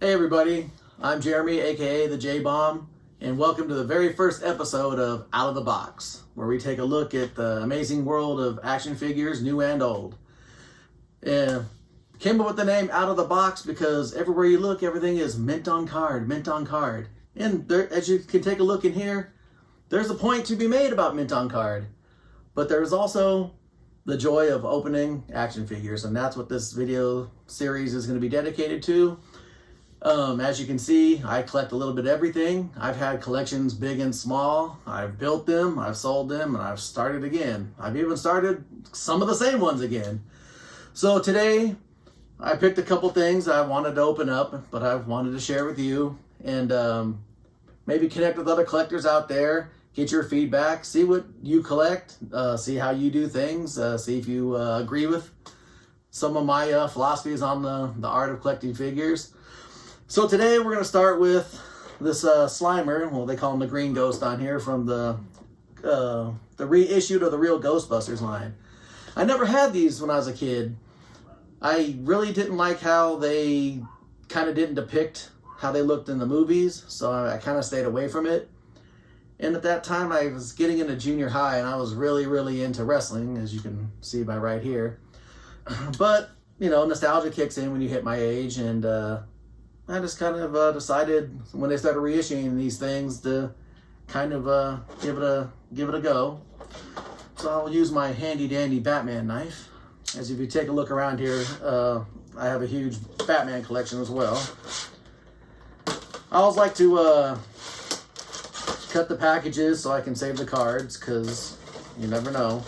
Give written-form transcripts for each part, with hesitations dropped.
Hey everybody, I'm Jeremy, aka the J-Bomb, and welcome to the very first episode of Out of the Box, where we take a look at the amazing world of action figures, new and old. Came up with the name Out of the Box because everywhere you look, everything is mint on card, mint on card. And there, as you can take a look in here, there's a point to be made about mint on card, but there's also the joy of opening action figures, and that's what this video series is going to be dedicated to. As you can see, I collect a little bit of everything. I've had collections big and small. I've built them, I've sold them, and I've started again. I've even started some of the same ones again. So today, I picked a couple things I wanted to open up, but I wanted to share with you, and maybe connect with other collectors out there, get your feedback, see what you collect, see how you do things, see if you agree with some of my philosophies on the art of collecting figures. So today we're going to start with this Slimer. Well, they call him the Green Ghost on here, from the reissued of the Real Ghostbusters line. I never had these when I was a kid. I really didn't like how they kind of didn't depict how they looked in the movies, so I kind of stayed away from it. And at that time I was getting into junior high, and I was really into wrestling, as you can see by right here. But, you know, nostalgia kicks in when you hit my age, and I just kind of decided when they started reissuing these things to kind of give it a go. So I'll use my handy dandy Batman knife. As if you take a look around here, I have a huge Batman collection as well. I always like to cut the packages so I can save the cards, because you never know.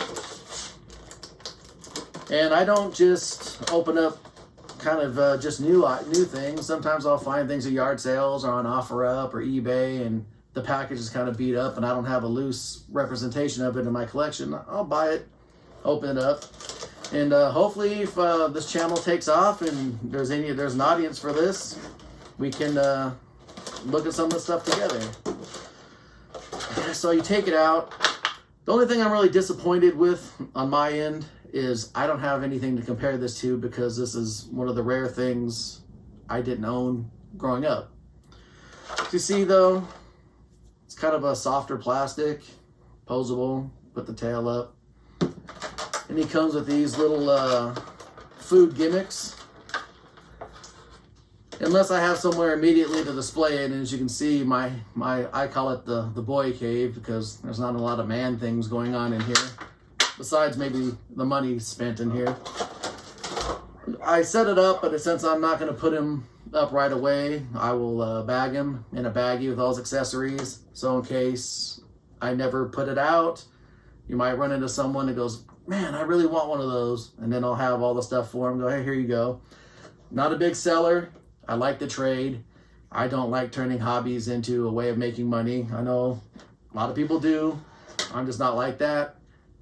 And I don't just open up kind of just new things. Sometimes I'll find things at yard sales or on OfferUp or eBay, and the package is kind of beat up and I don't have a loose representation of it in my collection. I'll buy it, open it up, and hopefully if this channel takes off and there's an audience for this, we can look at some of the stuff together. So you take it out. The only thing I'm really disappointed with on my end is I don't have anything to compare this to, because this is one of the rare things I didn't own growing up. You see though, it's kind of a softer plastic, posable, put the tail up. And he comes with these little food gimmicks. Unless I have somewhere immediately to display it, and as you can see, I call it the boy cave, because there's not a lot of man things going on in here, besides maybe the money spent in here. I set it up, but since I'm not going to put him up right away, I will bag him in a baggie with all his accessories. So in case I never put it out, you might run into someone that goes, man, I really want one of those. And then I'll have all the stuff for him. Go, hey, here you go. Not a big seller. I like the trade. I don't like turning hobbies into a way of making money. I know a lot of people do. I'm just not like that.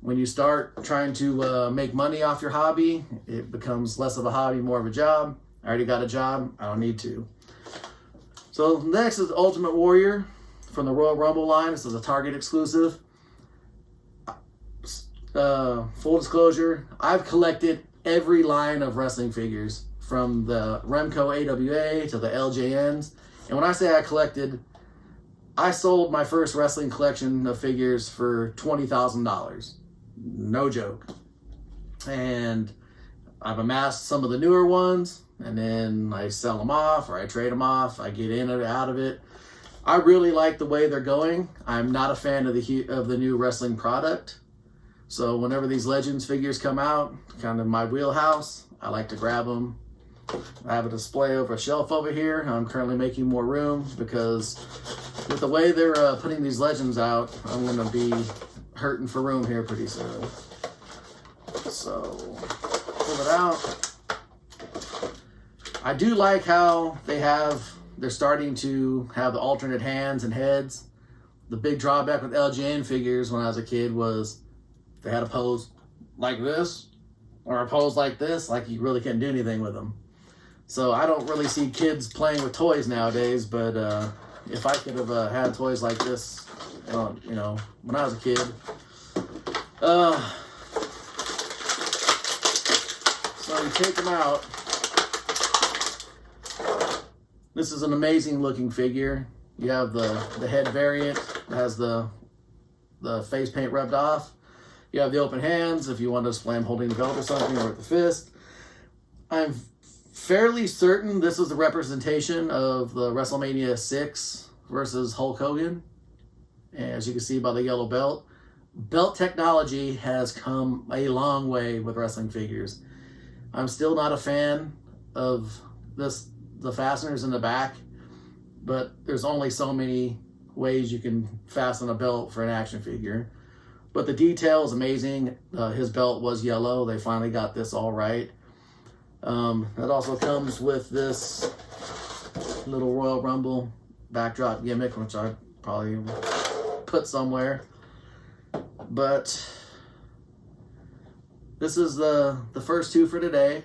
When you start trying to make money off your hobby, it becomes less of a hobby, more of a job. I already got a job. I don't need to. So next is Ultimate Warrior from the Royal Rumble line. This is a Target exclusive. Full disclosure, I've collected every line of wrestling figures, from the Remco AWA to the LJNs. And when I say I collected, I sold my first wrestling collection of figures for $20,000. No joke. And I've amassed some of the newer ones, and then I sell them off or I trade them off. I get in and out of it. I really like the way they're going. I'm not a fan of the new wrestling product. So whenever these Legends figures come out, kind of my wheelhouse, I like to grab them. I have a display over a shelf over here. I'm currently making more room, because with the way they're putting these Legends out, I'm going to be hurting for room here pretty soon. So, pull it out. I do like how they're starting to have the alternate hands and heads. The big drawback with LJN figures when I was a kid was they had a pose like this, or a pose like this, like you really couldn't do anything with them. So I don't really see kids playing with toys nowadays, but if I could have had toys like this, you know, when I was a kid. So you take them out. This is an amazing looking figure. You have the head variant that has the face paint rubbed off. You have the open hands if you want to display him holding the belt or something, or with the fist. I'm fairly certain this is the representation of the WrestleMania 6 versus Hulk Hogan. As you can see by the yellow belt. Belt technology has come a long way with wrestling figures. I'm still not a fan of the fasteners in the back, but there's only so many ways you can fasten a belt for an action figure. But the detail is amazing. His belt was yellow. They finally got this all right. It also comes with this little Royal Rumble backdrop gimmick, which I probably put somewhere. But this is the first two for today.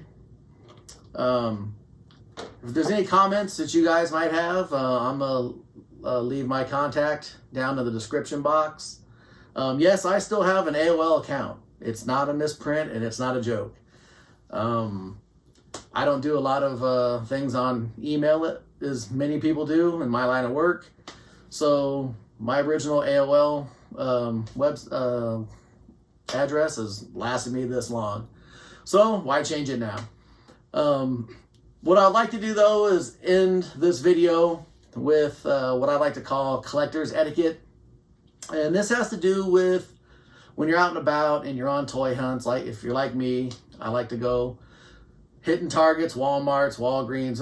If there's any comments that you guys might have, I'm going to leave my contact down in the description box. Yes, I still have an AOL account. It's not a misprint and it's not a joke. I don't do a lot of things on email as many people do in my line of work. So my original AOL address has lasted me this long. So why change it now? What I'd like to do though is end this video with what I like to call collector's etiquette. And this has to do with when you're out and about and you're on toy hunts. Like if you're like me, I like to go hitting Targets, Walmarts, Walgreens,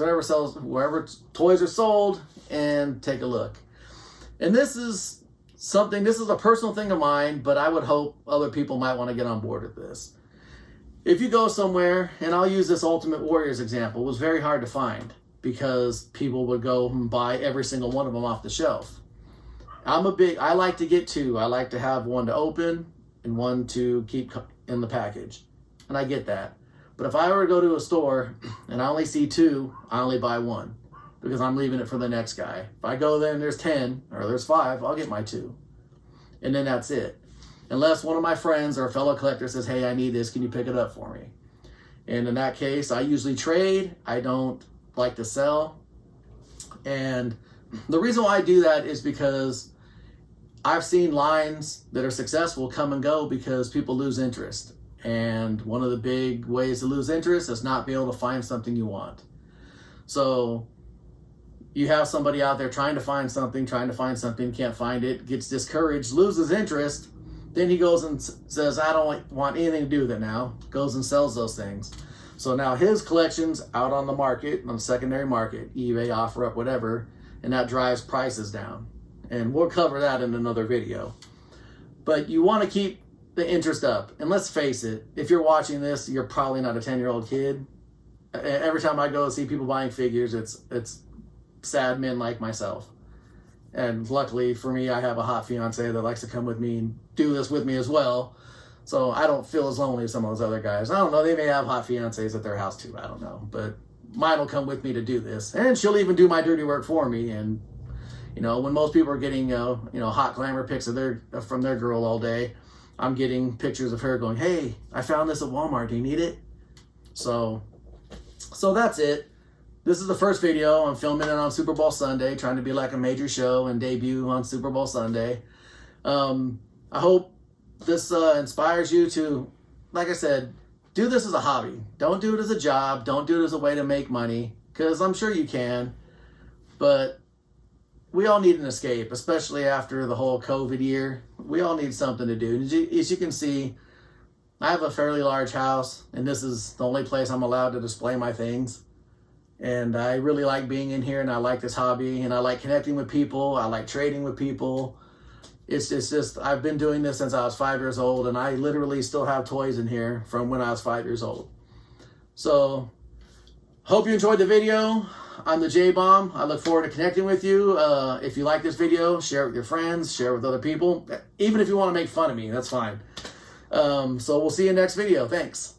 wherever toys are sold, and take a look. And this is a personal thing of mine, but I would hope other people might want to get on board with this. If you go somewhere, and I'll use this Ultimate Warriors example, it was very hard to find because people would go and buy every single one of them off the shelf. I like to get two. I like to have one to open and one to keep in the package. And I get that. But if I were to go to a store and I only see two, I only buy one because I'm leaving it for the next guy. If I go there and there's 10 or there's 5, I'll get my 2. And then that's it. Unless one of my friends or a fellow collector says, hey, I need this, can you pick it up for me? And in that case, I usually trade. I don't like to sell. And the reason why I do that is because I've seen lines that are successful come and go because people lose interest. And one of the big ways to lose interest is not be able to find something you want. So you have somebody out there trying to find something, can't find it, gets discouraged, loses interest. Then he goes and says, I don't want anything to do with it now. Goes and sells those things. So now his collection's out on the market, on the secondary market, eBay, OfferUp, whatever, and that drives prices down. And we'll cover that in another video. But you want to keep the interest up. And let's face it, if you're watching this, you're probably not a 10-year-old kid. Every time I go see people buying figures, it's sad men like myself. And luckily for me, I have a hot fiance that likes to come with me and do this with me as well. So I don't feel as lonely as some of those other guys. I don't know, they may have hot fiancés at their house too, I don't know. But mine will come with me to do this. And she'll even do my dirty work for me. And, you know, when most people are getting, hot glamour pics from their girl all day, I'm getting pictures of her going, hey, I found this at Walmart, do you need it? So that's it. This is the first video. I'm filming it on Super Bowl Sunday, trying to be like a major show and debut on Super Bowl Sunday. I hope this inspires you to, like I said, do this as a hobby. Don't do it as a job. Don't do it as a way to make money, because I'm sure you can. But we all need an escape, especially after the whole COVID year. We all need something to do. As you can see, I have a fairly large house, and this is the only place I'm allowed to display my things. And I really like being in here, and I like this hobby, and I like connecting with people. I like trading with people. It's just, I've been doing this since I was 5 years old, and I literally still have toys in here from when I was 5 years old. So, hope you enjoyed the video. I'm the J-Bomb. I look forward to connecting with you. If you like this video, share it with your friends, share it with other people. Even if you want to make fun of me, that's fine. So we'll see you next video. Thanks.